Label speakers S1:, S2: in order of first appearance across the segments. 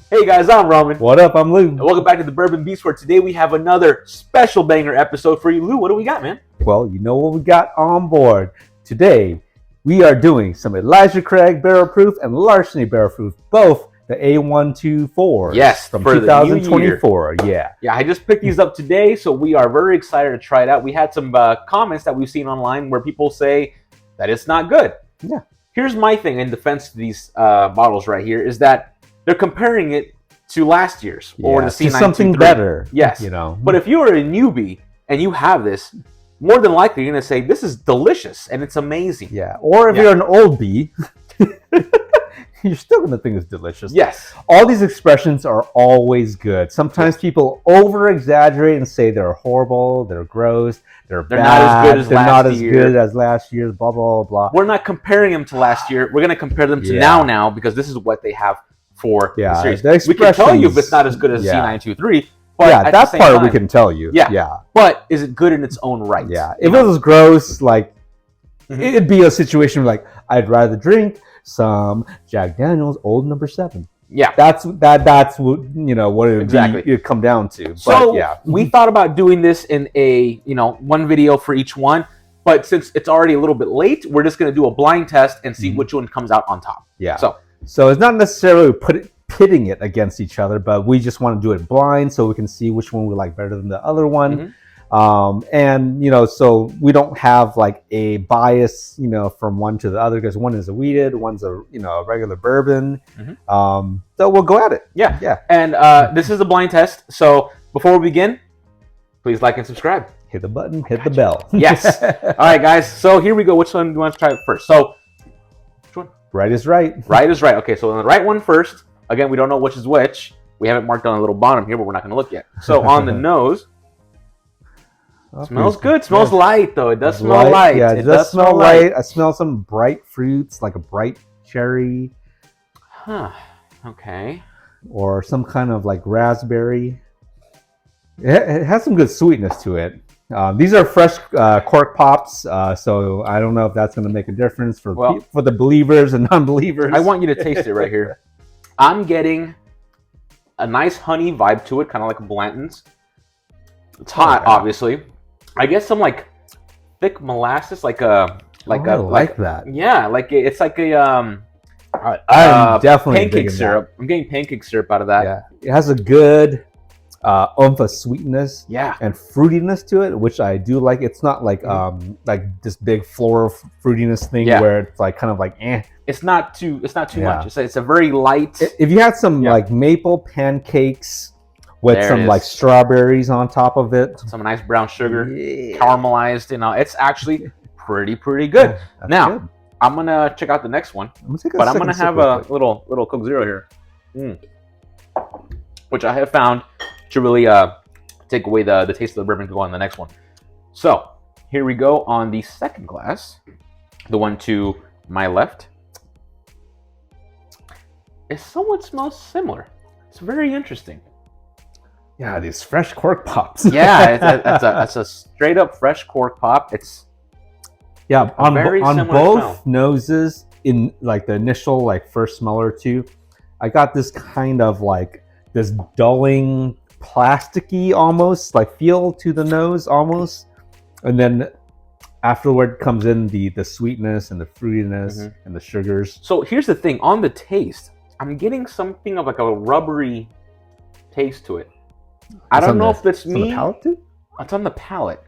S1: Hey guys, I'm Roman.
S2: What up? I'm Lou.
S1: And welcome back to the Bourbon Beast, where today we have another special banger episode for you. Lou, what do we got, man?
S2: Well, you know what we got on board. Today, we are doing some Elijah Craig Barrel Proof and Larceny Barrel Proof, both the A124.
S1: Yes,
S2: from
S1: for
S2: 2024.
S1: Yeah, I just picked these up today, so we are very excited to try it out. We had some comments that we've seen online where people say that it's not good.
S2: Yeah.
S1: Here's my thing in defense of these bottles right here is that they're comparing it to last year's or the C923.
S2: Something better.
S1: Yes.
S2: You know.
S1: But if you're a newbie and you have this, more than likely you're going to say, this is delicious and it's amazing.
S2: Yeah. Or if you're an old bee, you're still going to think it's delicious.
S1: Yes.
S2: All these expressions are always good. Sometimes people over-exaggerate and say they're horrible, they're gross, they're bad,
S1: not as good as
S2: they're
S1: last
S2: not as
S1: year.
S2: good as last year's, blah, blah, blah.
S1: We're not comparing them to last year. We're going to compare them to now because this is what they have for the series. We can tell you if it's not as good as C923. But
S2: that part we can tell you. Yeah.
S1: But is it good in its own right?
S2: Yeah. If it was gross, like, it'd be a situation where, like, I'd rather drink some Jack Daniel's Old Number 7.
S1: Yeah.
S2: That's what, you know, what it would come down to. But,
S1: so we thought about doing this in a, one video for each one. But since it's already a little bit late, we're just going to do a blind test and see which one comes out on top.
S2: Yeah. So it's not necessarily pitting it against each other, but we just want to do it blind so we can see which one we like better than the other one. And, so we don't have like a bias, from one to the other because one is a wheated, one's a, a regular bourbon. So we'll go at it.
S1: Yeah. And this is a blind test. So before we begin, please like and subscribe.
S2: Hit the button, hit the bell.
S1: Yes. All right, guys. So here we go. Which one do you want to try first? So which one?
S2: Right is right.
S1: Right is right. Okay, so on the right one first. Again, we don't know which is which. We have it marked on a little bottom here, but we're not going to look yet. So on the nose, smells good. Smells light, though. It does smell light.
S2: Yeah, it does smell light. I smell some bright fruits, like a bright cherry.
S1: Huh. Okay.
S2: Or some kind of like raspberry. It has some good sweetness to it. These are fresh cork pops, so I don't know if that's going to make a difference for the believers and non-believers.
S1: I want you to taste it right here. I'm getting a nice honey vibe to it, kind of like a Blanton's. It's hot, obviously. I get some like thick molasses, like that. Yeah, like it's like a
S2: I'm definitely
S1: pancake syrup. I'm getting pancake syrup out of that.
S2: Yeah, it has a good oomph of sweetness, and fruitiness to it, which I do like. It's not like this big floral fruitiness thing where it's like kind of like eh. It's not too
S1: much. It's a very light.
S2: If you had some like maple pancakes with some like strawberries on top of it,
S1: some nice brown sugar, caramelized, it's actually pretty good. Now good. I'm gonna check out the next one, but I'm gonna have a little Coke Zero here, which I have found to really take away the taste of the bourbon to go on the next one. So here we go on the second glass, the one to my left. It somewhat smells similar. It's very interesting.
S2: Yeah, these fresh cork pops.
S1: It's a straight up fresh cork pop. It's
S2: on both noses in like the initial like first smell or two. I got this kind of like this dulling, plasticky almost like feel to the nose almost, and then afterward comes in the sweetness and the fruitiness and the sugars.
S1: So here's the thing on the taste. I'm getting something of like a rubbery taste to it. I don't know if it's me.
S2: On the palate too?
S1: It's on the palate.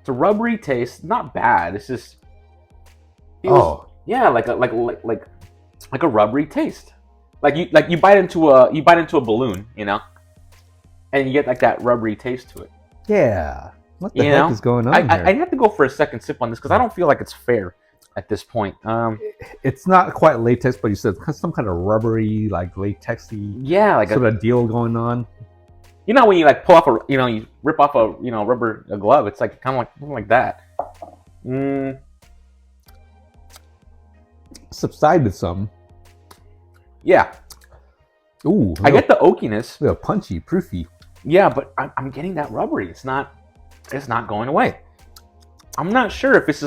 S1: It's a rubbery taste. Not bad. It's just like a rubbery taste. Like you bite into a balloon, and you get like that rubbery taste to it.
S2: Yeah. What the heck is going on here?
S1: I have to go for a second sip on this because I don't feel like it's fair at this point.
S2: It's not quite latex, but you said some kind of rubbery, like latexy,
S1: like
S2: sort of deal going on.
S1: You know when you like pull off you rip off a rubber glove, it's like kind of like something like that.
S2: Subsided some.
S1: Yeah.
S2: Ooh.
S1: I get the oakiness.
S2: A little punchy, proofy.
S1: Yeah, but I'm getting that rubbery. It's not going away. I'm not sure if it's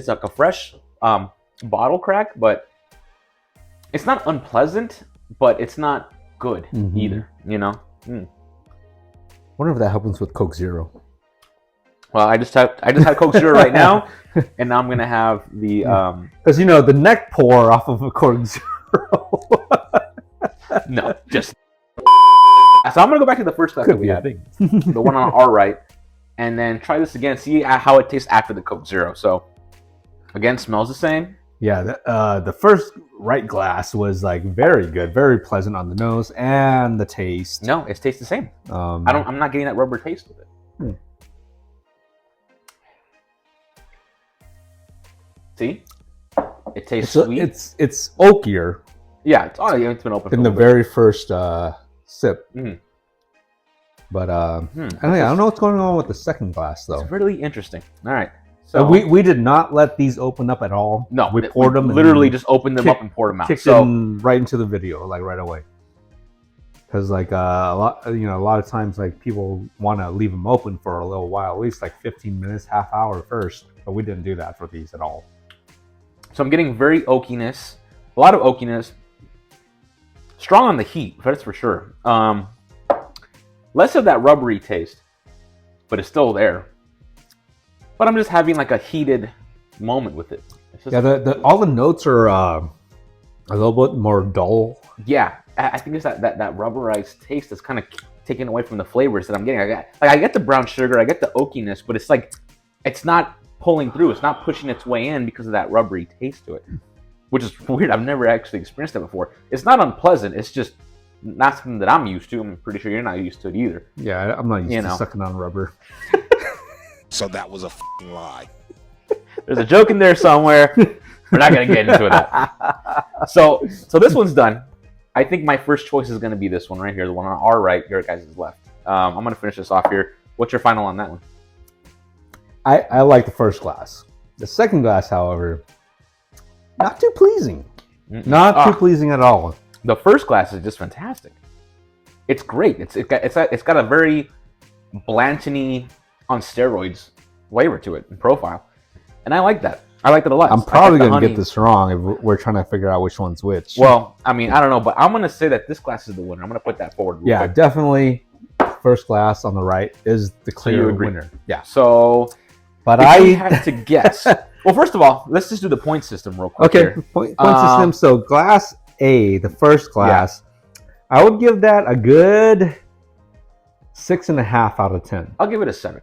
S1: like a fresh bottle crack, but it's not unpleasant, but it's not good either. You know.
S2: Wonder if that happens with Coke Zero.
S1: Well, I just had Coke Zero right now, and now I'm gonna have the
S2: because you know the neck pour off of a Coke Zero.
S1: No, just so I'm gonna go back to the first class that we had, the one on our right, and then try this again. See how it tastes after the Coke Zero. So again, smells the same.
S2: Yeah, the first right glass was like very good, very pleasant on the nose and the taste.
S1: No, it tastes the same. I'm not getting that rubber taste with it. See, it tastes sweet.
S2: It's oakier.
S1: Yeah, it's been open
S2: in the very first sip. But I don't know what's going on with the second glass though.
S1: It's really interesting. All right, so
S2: we did not let these open up at all.
S1: No,
S2: we poured them.
S1: Literally, just opened them up and poured them out.
S2: Kicked them right into the video, like right away. Because like a lot of times like people want to leave them open for a little while, at least like 15 minutes, half hour first. But we didn't do that for these at all.
S1: So I'm getting very oakiness, a lot of oakiness. Strong on the heat, that's for sure. Less of that rubbery taste, but it's still there. But I'm just having like a heated moment with it.
S2: Yeah, all the notes are a little bit more dull.
S1: Yeah, I think it's that rubberized taste that's kind of taken away from the flavors that I'm getting. I get the brown sugar, I get the oakiness, but it's like it's not pulling through. It's not pushing its way in because of that rubbery taste to it, which is weird. I've never actually experienced that before. It's not unpleasant. It's just not something that I'm used to. I'm pretty sure you're not used to it either.
S2: Yeah, I'm not used to sucking on rubber.
S3: So that was a f***ing lie.
S1: There's a joke in there somewhere. We're not going to get into it. So this one's done. I think my first choice is going to be this one right here, the one on our right, your guys' left. I'm going to finish this off here. What's your final on that one?
S2: I like the first glass. The second glass, however, not too pleasing. Not too pleasing at all.
S1: The first glass is just fantastic. It's great. It's got a very Blanton-y on steroids flavor to it and profile, and I like that. I like it a lot.
S2: I'm probably gonna get this wrong if we're trying to figure out which one's which.
S1: Well, I mean, I don't know, but I'm gonna say that this glass is the winner. I'm gonna put that forward.
S2: Yeah, definitely. First glass on the right is the clear winner.
S1: Yeah. So,
S2: but
S1: I had to guess. Well, first of all, let's just do the point system real quick.
S2: Okay, point system. So glass A, the first glass, I would give that a good 6.5 out of 10.
S1: I'll give it a 7.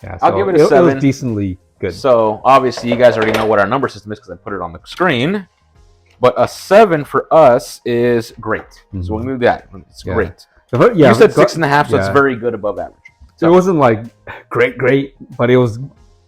S2: Yeah, so
S1: I'll give it a 7.
S2: It was decently good.
S1: So obviously you guys already know what our number system is because I put it on the screen. But a 7 for us is great. Mm-hmm. So we'll move that. It's great. You said 6.5, so it's very good above average.
S2: So it wasn't like great, but it was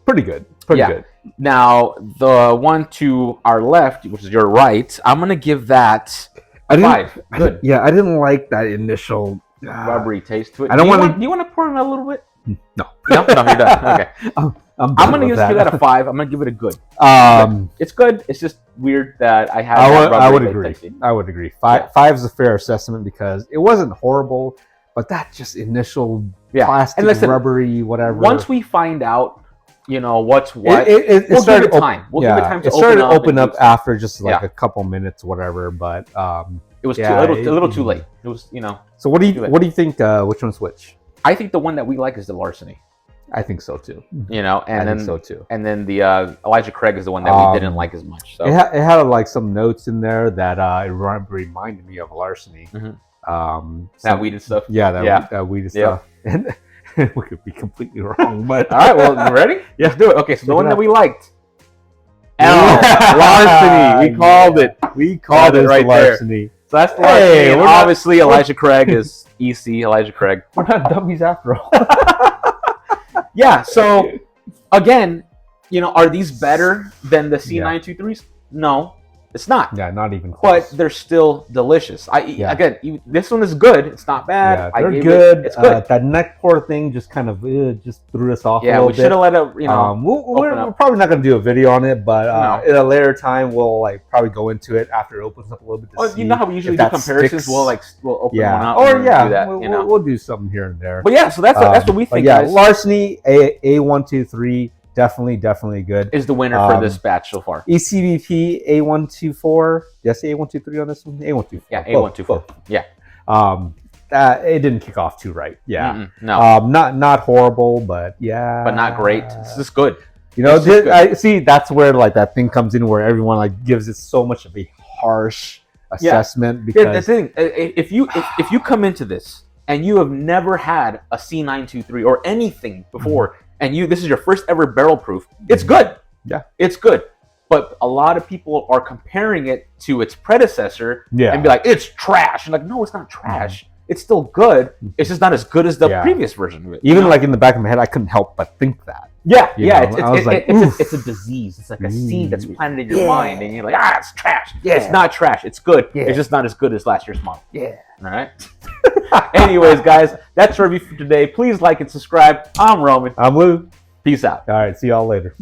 S2: pretty good. Pretty good.
S1: Now, the one to our left, which is your right, I'm going to give that a 5. Good.
S2: I didn't like that initial
S1: rubbery taste to it.
S2: I don't want to.
S1: Do you want to pour in a little bit?
S2: No.
S1: No, you're done. Okay. I'm going to give that a 5. I'm going to give it a good. It's good. It's just weird that I had
S2: I would agree. I would agree. 5 is a fair assessment because it wasn't horrible, but that just initial plastic, and listen, rubbery, whatever.
S1: Once we find out, what's what, we'll give it time. We'll give it time to
S2: open up after just like a couple minutes, whatever. But
S1: it was a little too late. It was,
S2: So what do you think? Which one's which?
S1: I think the one that we like is the Larceny.
S2: I think so too.
S1: I think
S2: so too.
S1: And then the Elijah Craig is the one that we didn't like as much. So
S2: it had like some notes in there that it reminded me of Larceny.
S1: Mm-hmm. That weeded stuff.
S2: Yeah, that weeded stuff. And we could be completely wrong, but
S1: all right. Well, you ready?
S2: Yeah,
S1: let's do it. Okay, so the one that we liked, Larceny. We called it. We called it right there. So that's the Larceny. And obviously, Elijah Craig is EC. Elijah Craig.
S2: We're not dummies after all.
S1: Yeah. So again, are these better than the C923s? No, it's not.
S2: Yeah, not even close.
S1: But they're still delicious. Again, this one is good. It's not bad.
S2: Yeah, they're good. It's good. That neck pour thing just kind of just threw us off a little bit.
S1: Yeah, we should have let it,
S2: we're probably not going to do a video on it, but at a later time, we'll probably go into it after it opens up a little bit to see.
S1: You know how we usually do comparisons? We'll open one up.
S2: Or do that, we'll do something here and there.
S1: But yeah, so that's what we think, guys.
S2: Larceny A123. Definitely good.
S1: Is the winner for this batch so far.
S2: ECBP A124. Did I say A123 on this one? A124.
S1: Yeah, A124. Yeah.
S2: It didn't kick off too right. Yeah.
S1: No.
S2: Not horrible, but yeah.
S1: But not great. It's just good.
S2: I see. That's where like that thing comes in, where everyone like gives it so much of a harsh assessment. Because
S1: the thing, if you come into this and you have never had a C923 or anything before, and this is your first ever barrel proof, it's good.
S2: Yeah,
S1: it's good. But a lot of people are comparing it to its predecessor and be like, it's trash. And like, no, it's not trash. It's still good. It's just not as good as the previous version of it.
S2: Even like in the back of my head, I couldn't help but think that.
S1: It's a disease. It's like a seed that's planted in your mind, and you're like, it's trash. Yeah. It's not trash. It's good. Yeah. It's just not as good as last year's model.
S2: Yeah.
S1: All right. Anyways, guys, that's our review for today. Please like and subscribe. I'm Roman.
S2: I'm Lou.
S1: Peace out.
S2: All right. See y'all later.